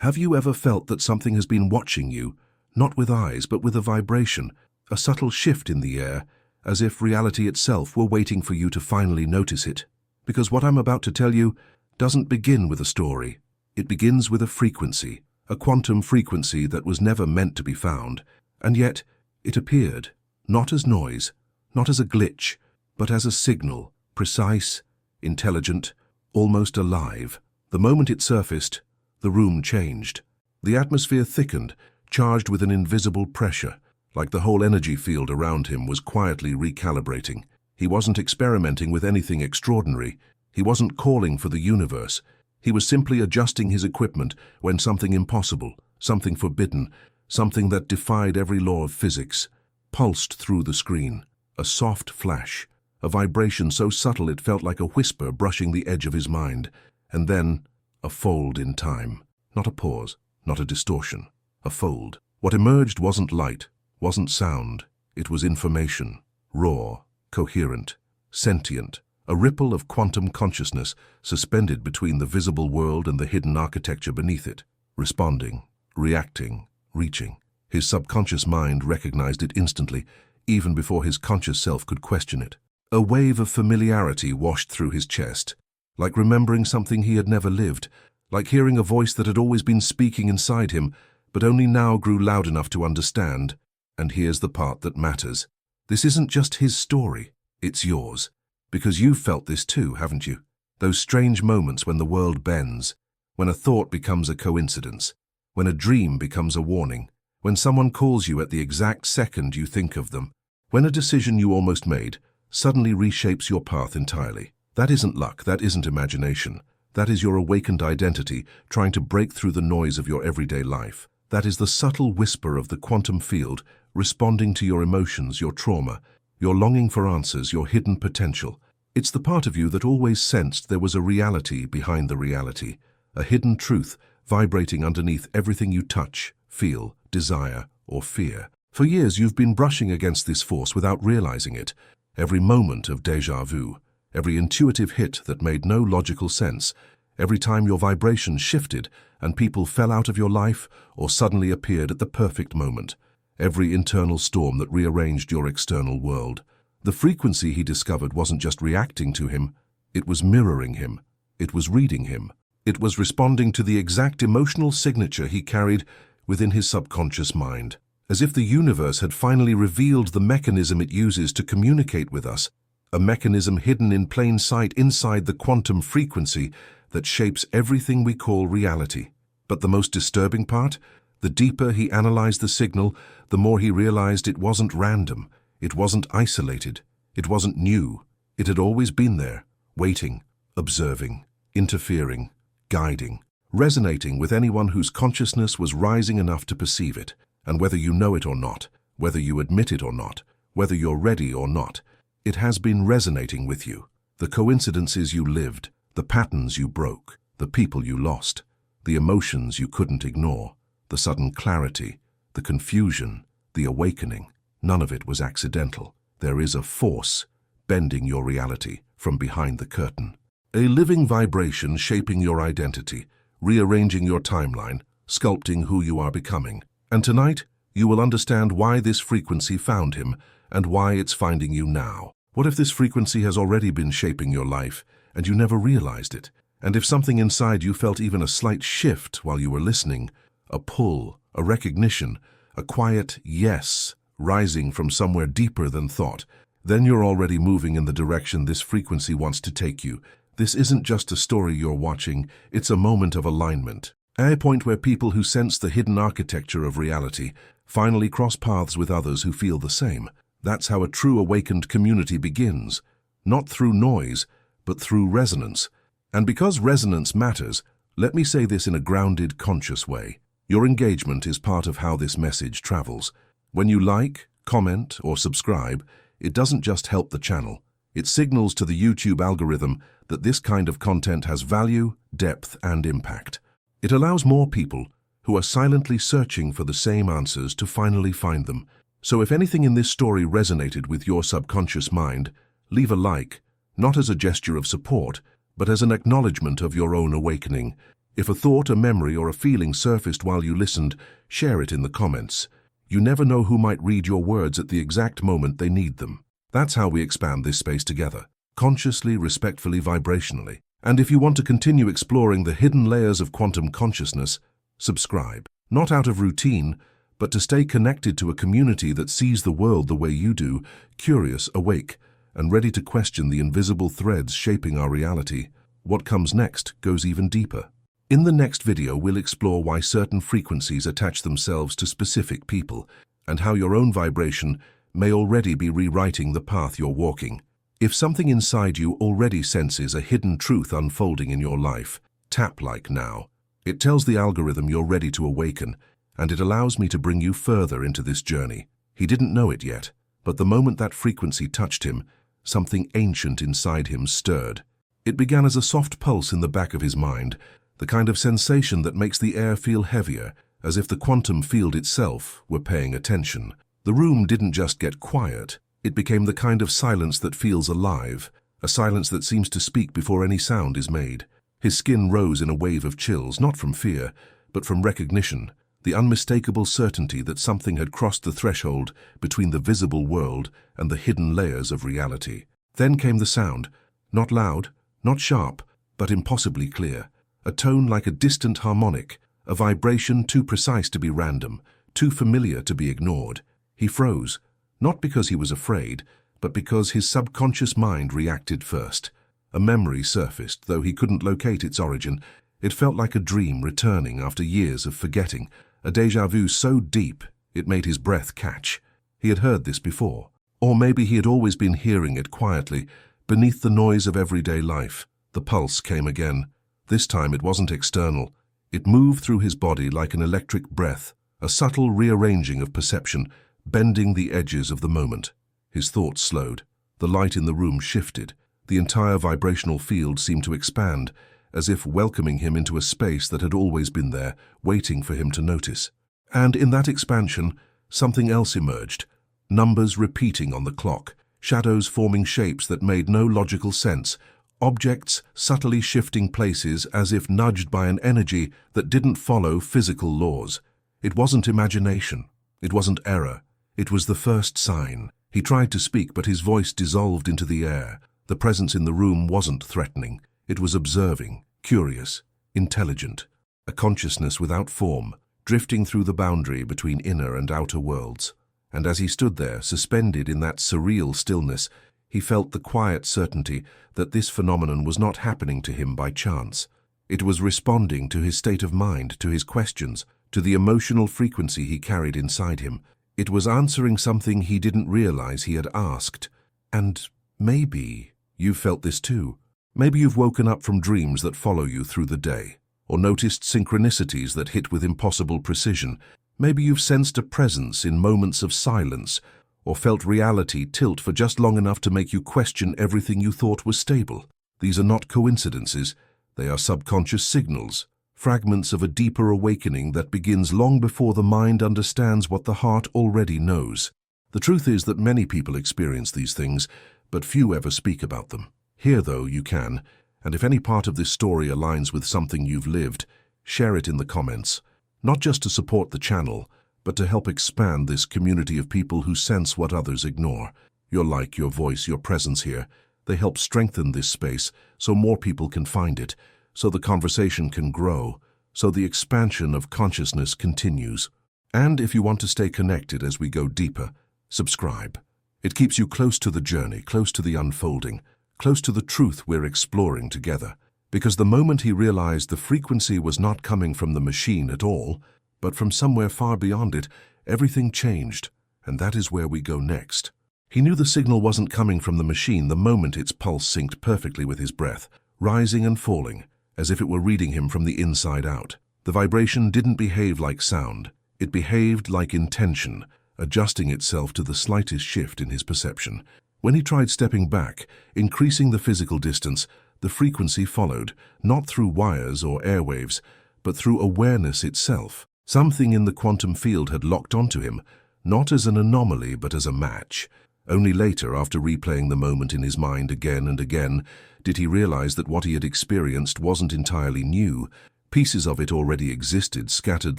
Have you ever felt that something has been watching you, not with eyes but with a vibration, a subtle shift in the air, as if reality itself were waiting for you to finally notice it? Because what I'm about to tell you doesn't begin with a story. It begins with a frequency, a quantum frequency that was never meant to be found, and yet it appeared, not as noise, not as a glitch, but as a signal, precise, intelligent, almost alive. The moment it surfaced, the room changed. The atmosphere thickened, charged with an invisible pressure, like the whole energy field around him was quietly recalibrating. He wasn't experimenting with anything extraordinary. He wasn't calling for the universe. He was simply adjusting his equipment when something impossible, something forbidden, something that defied every law of physics, pulsed through the screen. A soft flash, a vibration so subtle it felt like a whisper brushing the edge of his mind, and then a fold in time. Not a pause, not a distortion, a fold. What emerged wasn't light, wasn't sound. It was information, raw, coherent, sentient, a ripple of quantum consciousness suspended between the visible world and the hidden architecture beneath it, responding, reacting, reaching. His subconscious mind recognized it instantly, even before his conscious self could question it. A wave of familiarity washed through his chest, like remembering something he had never lived, like hearing a voice that had always been speaking inside him, but only now grew loud enough to understand. And here's the part that matters. This isn't just his story, it's yours. Because you've felt this too, haven't you? Those strange moments when the world bends, when a thought becomes a coincidence, when a dream becomes a warning, when someone calls you at the exact second you think of them, when a decision you almost made suddenly reshapes your path entirely. That isn't luck, that isn't imagination. That is your awakened identity trying to break through the noise of your everyday life. That is the subtle whisper of the quantum field responding to your emotions, your trauma, your longing for answers, your hidden potential. It's the part of you that always sensed there was a reality behind the reality, a hidden truth vibrating underneath everything you touch, feel, desire, or fear. For years you've been brushing against this force without realizing it. Every moment of déjà vu, every intuitive hit that made no logical sense, every time your vibration shifted and people fell out of your life or suddenly appeared at the perfect moment, every internal storm that rearranged your external world. The frequency he discovered wasn't just reacting to him, it was mirroring him, it was reading him, it was responding to the exact emotional signature he carried within his subconscious mind. As if the universe had finally revealed the mechanism it uses to communicate with us, a mechanism hidden in plain sight inside the quantum frequency that shapes everything we call reality. But the most disturbing part? The deeper he analyzed the signal, the more he realized it wasn't random, it wasn't isolated, it wasn't new. It had always been there, waiting, observing, interfering, guiding, resonating with anyone whose consciousness was rising enough to perceive it. And whether you know it or not, whether you admit it or not, whether you're ready or not, it has been resonating with you. The coincidences you lived, the patterns you broke, the people you lost, the emotions you couldn't ignore, the sudden clarity, the confusion, the awakening, none of it was accidental. There is a force bending your reality from behind the curtain. A living vibration shaping your identity, rearranging your timeline, sculpting who you are becoming. And tonight, you will understand why this frequency found him and why it's finding you now. What if this frequency has already been shaping your life and you never realized it? And if something inside you felt even a slight shift while you were listening, a pull, a recognition, a quiet yes rising from somewhere deeper than thought, then you're already moving in the direction this frequency wants to take you. This isn't just a story you're watching, it's a moment of alignment. A point where people who sense the hidden architecture of reality finally cross paths with others who feel the same. That's how a true awakened community begins, not through noise, but through resonance. And because resonance matters, let me say this in a grounded, conscious way. Your engagement is part of how this message travels. When you like, comment, or subscribe, it doesn't just help the channel. It signals to the YouTube algorithm that this kind of content has value, depth, and impact. It allows more people who are silently searching for the same answers to finally find them. So if anything in this story resonated with your subconscious mind, leave a like, not as a gesture of support, but as an acknowledgement of your own awakening. If a thought, a memory, or a feeling surfaced while you listened, share it in the comments. You never know who might read your words at the exact moment they need them. That's how we expand this space together, consciously, respectfully, vibrationally. And if you want to continue exploring the hidden layers of quantum consciousness, subscribe. Not out of routine, but to stay connected to a community that sees the world the way you do, curious, awake, and ready to question the invisible threads shaping our reality. What comes next goes even deeper. In the next video, we'll explore why certain frequencies attach themselves to specific people, and how your own vibration may already be rewriting the path you're walking. If something inside you already senses a hidden truth unfolding in your life, tap like now. It tells the algorithm you're ready to awaken, and it allows me to bring you further into this journey. He didn't know it yet, but the moment that frequency touched him, something ancient inside him stirred. It began as a soft pulse in the back of his mind, the kind of sensation that makes the air feel heavier, as if the quantum field itself were paying attention. The room didn't just get quiet, it became the kind of silence that feels alive, a silence that seems to speak before any sound is made. His skin rose in a wave of chills, not from fear, but from recognition, the unmistakable certainty that something had crossed the threshold between the visible world and the hidden layers of reality. Then came the sound, not loud, not sharp, but impossibly clear. A tone like a distant harmonic, a vibration too precise to be random, too familiar to be ignored. He froze, not because he was afraid, but because his subconscious mind reacted first. A memory surfaced, though he couldn't locate its origin. It felt like a dream returning after years of forgetting, a déjà vu so deep it made his breath catch. He had heard this before. Or maybe he had always been hearing it quietly, beneath the noise of everyday life. The pulse came again. This time it wasn't external. It moved through his body like an electric breath, a subtle rearranging of perception, bending the edges of the moment. His thoughts slowed. The light in the room shifted. The entire vibrational field seemed to expand, as if welcoming him into a space that had always been there, waiting for him to notice. And in that expansion, something else emerged. Numbers repeating on the clock, shadows forming shapes that made no logical sense, objects subtly shifting places as if nudged by an energy that didn't follow physical laws. It wasn't imagination. It wasn't error. It was the first sign. He tried to speak, but his voice dissolved into the air. The presence in the room wasn't threatening. It was observing, curious, intelligent. A consciousness without form, drifting through the boundary between inner and outer worlds. And as he stood there, suspended in that surreal stillness, he felt the quiet certainty that this phenomenon was not happening to him by chance. It was responding to his state of mind, to his questions, to the emotional frequency he carried inside him. It was answering something he didn't realize he had asked. And maybe you've felt this too. Maybe you've woken up from dreams that follow you through the day, or noticed synchronicities that hit with impossible precision. Maybe you've sensed a presence in moments of silence, or felt reality tilt for just long enough to make you question everything you thought was stable. These are not coincidences. They are subconscious signals, fragments of a deeper awakening that begins long before the mind understands what the heart already knows. The truth is that many people experience these things, but few ever speak about them. Here, though, you can, and if any part of this story aligns with something you've lived, share it in the comments, not just to support the channel, but to help expand this community of people who sense what others ignore. Your like, your voice, your presence here, they help strengthen this space so more people can find it, so the conversation can grow, so the expansion of consciousness continues. And if you want to stay connected as we go deeper, subscribe. It keeps you close to the journey, close to the unfolding, close to the truth we're exploring together. Because the moment he realized the frequency was not coming from the machine at all, but from somewhere far beyond it, everything changed, and that is where we go next. He knew the signal wasn't coming from the machine the moment its pulse synced perfectly with his breath, rising and falling, as if it were reading him from the inside out. The vibration didn't behave like sound. It behaved like intention, adjusting itself to the slightest shift in his perception. When he tried stepping back, increasing the physical distance, the frequency followed, not through wires or airwaves, but through awareness itself. Something in the quantum field had locked onto him, not as an anomaly but as a match. Only later, after replaying the moment in his mind again and again, did he realize that what he had experienced wasn't entirely new. Pieces of it already existed, scattered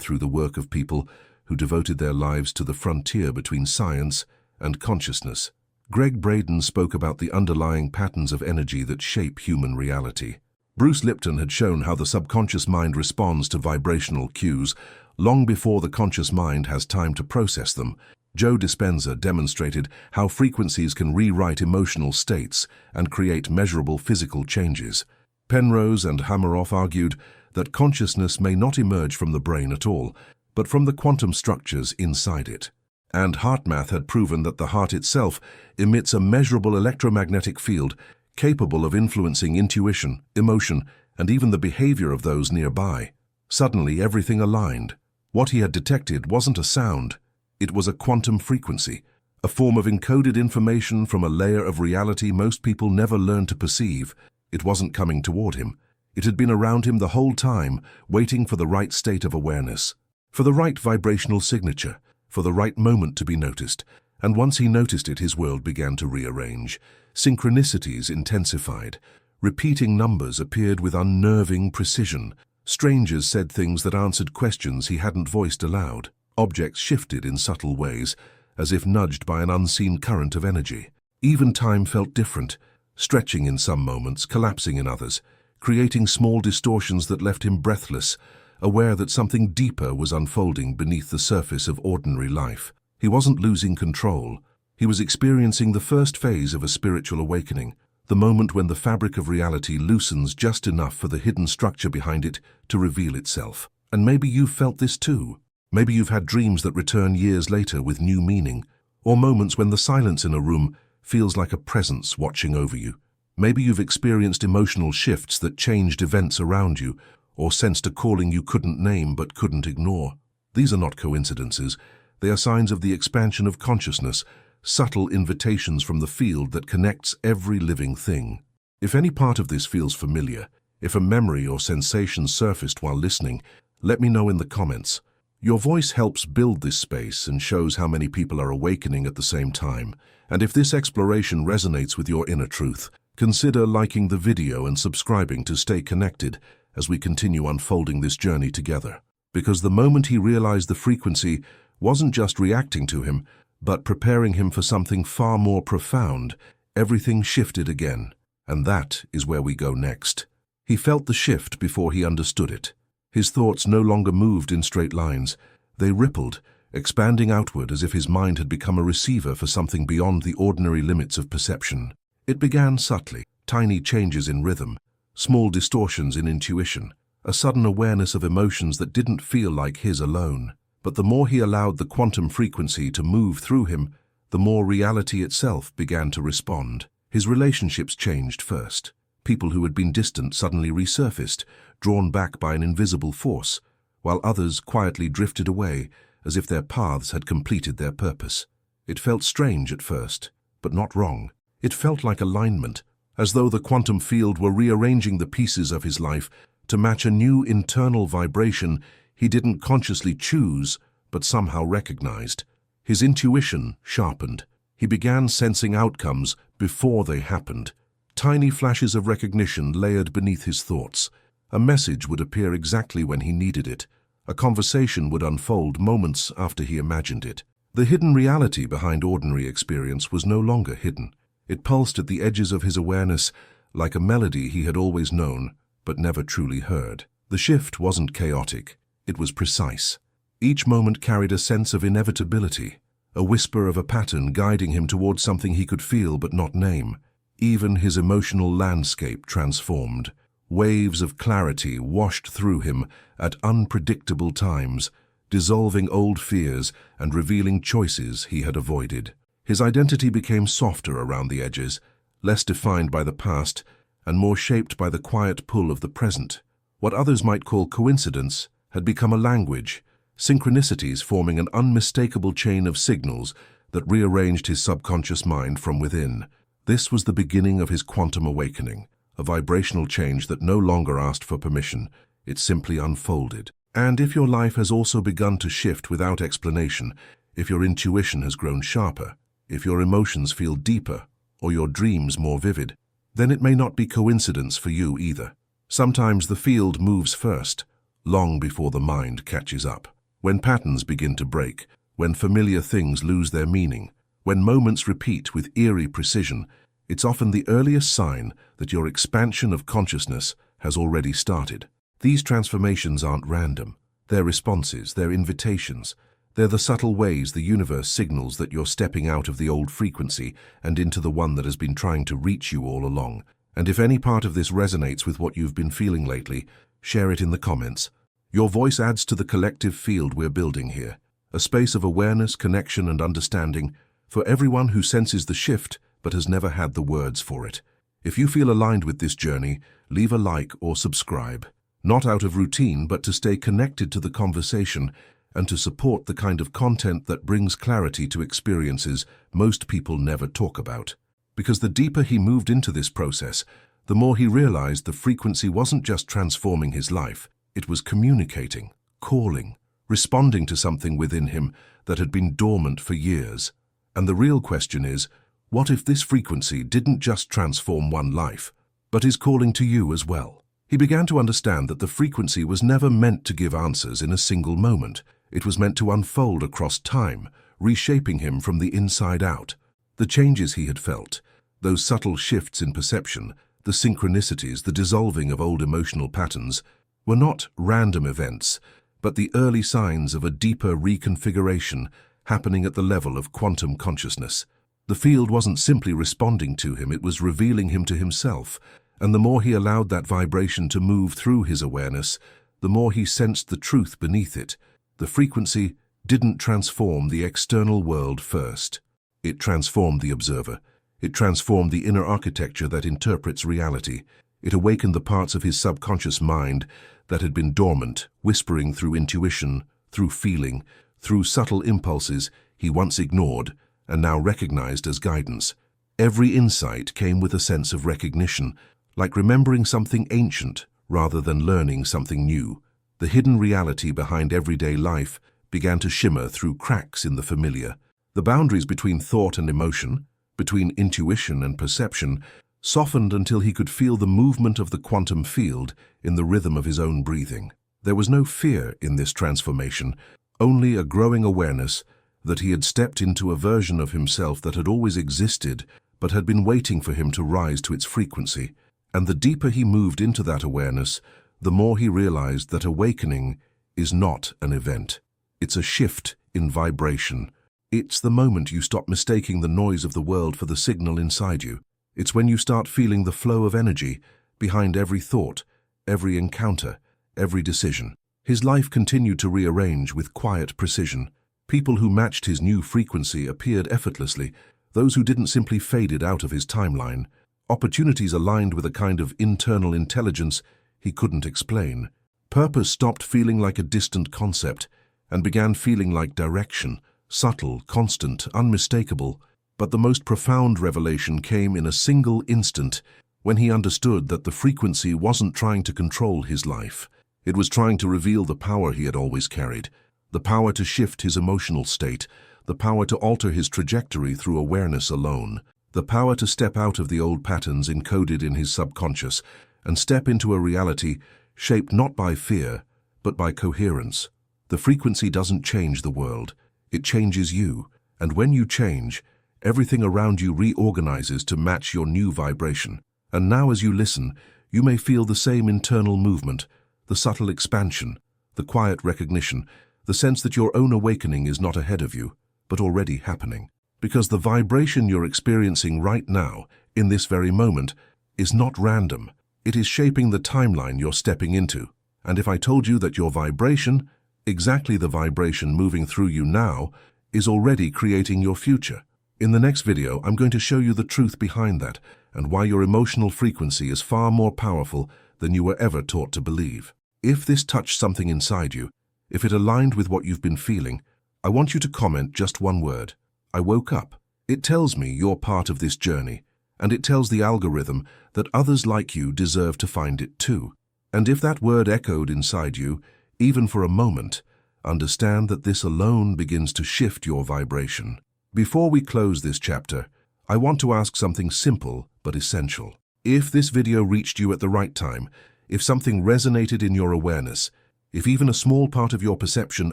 through the work of people who devoted their lives to the frontier between science and consciousness. Gregg Braden spoke about the underlying patterns of energy that shape human reality. Bruce Lipton had shown how the subconscious mind responds to vibrational cues long before the conscious mind has time to process them. Joe Dispenza demonstrated how frequencies can rewrite emotional states and create measurable physical changes. Penrose and Hameroff argued that consciousness may not emerge from the brain at all, but from the quantum structures inside it. And HeartMath had proven that the heart itself emits a measurable electromagnetic field capable of influencing intuition, emotion, and even the behavior of those nearby. Suddenly, everything aligned. What he had detected wasn't a sound. It was a quantum frequency, a form of encoded information from a layer of reality most people never learn to perceive. It wasn't coming toward him. It had been around him the whole time, waiting for the right state of awareness, for the right vibrational signature, for the right moment to be noticed. And once he noticed it, his world began to rearrange. Synchronicities intensified. Repeating numbers appeared with unnerving precision. Strangers said things that answered questions he hadn't voiced aloud. Objects shifted in subtle ways, as if nudged by an unseen current of energy. Even time felt different, stretching in some moments, collapsing in others, creating small distortions that left him breathless, aware that something deeper was unfolding beneath the surface of ordinary life. He wasn't losing control. He was experiencing the first phase of a spiritual awakening, the moment when the fabric of reality loosens just enough for the hidden structure behind it to reveal itself. And maybe you've felt this too. Maybe you've had dreams that return years later with new meaning, or moments when the silence in a room feels like a presence watching over you. Maybe you've experienced emotional shifts that changed events around you, or sensed a calling you couldn't name but couldn't ignore. These are not coincidences. They are signs of the expansion of consciousness, subtle invitations from the field that connects every living thing. If any part of this feels familiar, if a memory or sensation surfaced while listening, let me know in the comments. Your voice helps build this space and shows how many people are awakening at the same time. And if this exploration resonates with your inner truth, consider liking the video and subscribing to stay connected as we continue unfolding this journey together. Because the moment he realized the frequency wasn't just reacting to him, but preparing him for something far more profound, everything shifted again. And that is where we go next. He felt the shift before he understood it. His thoughts no longer moved in straight lines. They rippled, expanding outward as if his mind had become a receiver for something beyond the ordinary limits of perception. It began subtly, tiny changes in rhythm, small distortions in intuition, a sudden awareness of emotions that didn't feel like his alone. But the more he allowed the quantum frequency to move through him, the more reality itself began to respond. His relationships changed first. People who had been distant suddenly resurfaced, drawn back by an invisible force, while others quietly drifted away as if their paths had completed their purpose. It felt strange at first, but not wrong. It felt like alignment, as though the quantum field were rearranging the pieces of his life to match a new internal vibration he didn't consciously choose, but somehow recognized. His intuition sharpened. He began sensing outcomes before they happened. Tiny flashes of recognition layered beneath his thoughts. A message would appear exactly when he needed it. A conversation would unfold moments after he imagined it. The hidden reality behind ordinary experience was no longer hidden. It pulsed at the edges of his awareness like a melody he had always known, but never truly heard. The shift wasn't chaotic. It was precise. Each moment carried a sense of inevitability, a whisper of a pattern guiding him towards something he could feel but not name. Even his emotional landscape transformed. Waves of clarity washed through him at unpredictable times, dissolving old fears and revealing choices he had avoided. His identity became softer around the edges, less defined by the past and more shaped by the quiet pull of the present. What others might call coincidence had become a language, synchronicities forming an unmistakable chain of signals that rearranged his subconscious mind from within. This was the beginning of his quantum awakening, a vibrational change that no longer asked for permission. It simply unfolded. And if your life has also begun to shift without explanation, if your intuition has grown sharper, if your emotions feel deeper, or your dreams more vivid, then it may not be coincidence for you either. Sometimes the field moves first, long before the mind catches up. When patterns begin to break, when familiar things lose their meaning, when moments repeat with eerie precision, it's often the earliest sign that your expansion of consciousness has already started. These transformations aren't random. They're responses, they're invitations. They're the subtle ways the universe signals that you're stepping out of the old frequency and into the one that has been trying to reach you all along. And if any part of this resonates with what you've been feeling lately, share it in the comments. Your voice adds to the collective field we're building here, a space of awareness, connection, and understanding for everyone who senses the shift but has never had the words for it. If you feel aligned with this journey, leave a like or subscribe. Not out of routine, but to stay connected to the conversation and to support the kind of content that brings clarity to experiences most people never talk about. Because the deeper he moved into this process, the more he realized the frequency wasn't just transforming his life, it was communicating, calling, responding to something within him that had been dormant for years. And the real question is, what if this frequency didn't just transform one life, but is calling to you as well? He began to understand that the frequency was never meant to give answers in a single moment. It was meant to unfold across time, reshaping him from the inside out. The changes he had felt, those subtle shifts in perception, the synchronicities, the dissolving of old emotional patterns, were not random events, but the early signs of a deeper reconfiguration happening at the level of quantum consciousness. The field wasn't simply responding to him, it was revealing him to himself, and the more he allowed that vibration to move through his awareness, the more he sensed the truth beneath it. The frequency didn't transform the external world first. It transformed the observer. It transformed the inner architecture that interprets reality. It awakened the parts of his subconscious mind that had been dormant, whispering through intuition, through feeling, through subtle impulses he once ignored and now recognized as guidance. Every insight came with a sense of recognition, like remembering something ancient rather than learning something new. The hidden reality behind everyday life began to shimmer through cracks in the familiar. The boundaries between thought and emotion, between intuition and perception, softened until he could feel the movement of the quantum field in the rhythm of his own breathing. There was no fear in this transformation, only a growing awareness that he had stepped into a version of himself that had always existed but had been waiting for him to rise to its frequency. And the deeper he moved into that awareness, the more he realized that awakening is not an event. It's a shift in vibration. It's the moment you stop mistaking the noise of the world for the signal inside you. It's when you start feeling the flow of energy behind every thought, every encounter, every decision. His life continued to rearrange with quiet precision. People who matched his new frequency appeared effortlessly. Those who didn't simply faded out of his timeline. Opportunities aligned with a kind of internal intelligence he couldn't explain. Purpose stopped feeling like a distant concept and began feeling like direction, subtle, constant, unmistakable. But the most profound revelation came in a single instant when he understood that the frequency wasn't trying to control his life. It was trying to reveal the power he had always carried, the power to shift his emotional state, the power to alter his trajectory through awareness alone, the power to step out of the old patterns encoded in his subconscious and step into a reality shaped not by fear, but by coherence. The frequency doesn't change the world, it changes you, and when you change, everything around you reorganizes to match your new vibration. And now as you listen, you may feel the same internal movement, the subtle expansion, the quiet recognition, the sense that your own awakening is not ahead of you, but already happening. Because the vibration you're experiencing right now, in this very moment, is not random. It is shaping the timeline you're stepping into. And if I told you that your vibration, exactly the vibration moving through you now, is already creating your future. In the next video, I'm going to show you the truth behind that and why your emotional frequency is far more powerful than you were ever taught to believe. If this touched something inside you, if it aligned with what you've been feeling, I want you to comment just one word. I woke up. It tells me you're part of this journey, and it tells the algorithm that others like you deserve to find it too. And if that word echoed inside you, even for a moment, understand that this alone begins to shift your vibration. Before we close this chapter, I want to ask something simple but essential. If this video reached you at the right time, if something resonated in your awareness, If even a small part of your perception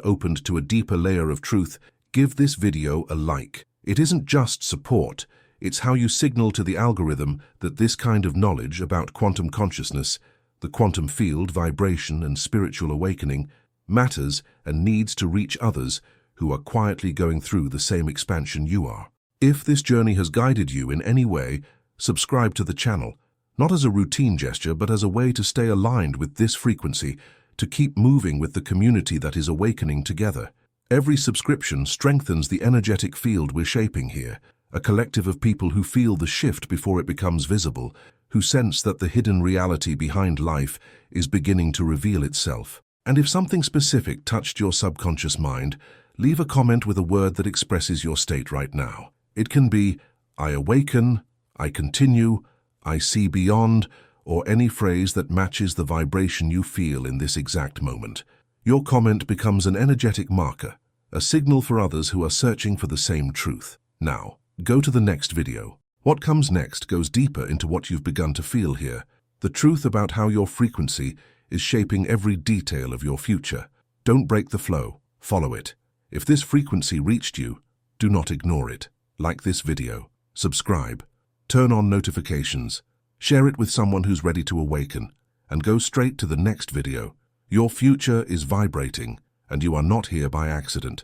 opened to a deeper layer of truth, give this video a like. It isn't just support, it's how you signal to the algorithm that this kind of knowledge about quantum consciousness, the quantum field, vibration, and spiritual awakening matters and needs to reach others who are quietly going through the same expansion you are. If this journey has guided you in any way, subscribe to the channel, not as a routine gesture, but as a way to stay aligned with this frequency, to keep moving with the community that is awakening together. Every subscription strengthens the energetic field we're shaping here, a collective of people who feel the shift before it becomes visible, who sense that the hidden reality behind life is beginning to reveal itself. And if something specific touched your subconscious mind, leave a comment with a word that expresses your state right now. It can be, I awaken, I continue, I see beyond, or any phrase that matches the vibration you feel in this exact moment. Your comment becomes an energetic marker, a signal for others who are searching for the same truth. Now, go to the next video. What comes next goes deeper into what you've begun to feel here, the truth about how your frequency is shaping every detail of your future. Don't break the flow, follow it. If this frequency reached you, do not ignore it. Like this video, subscribe, turn on notifications, share it with someone who's ready to awaken, and go straight to the next video. Your future is vibrating, and you are not here by accident.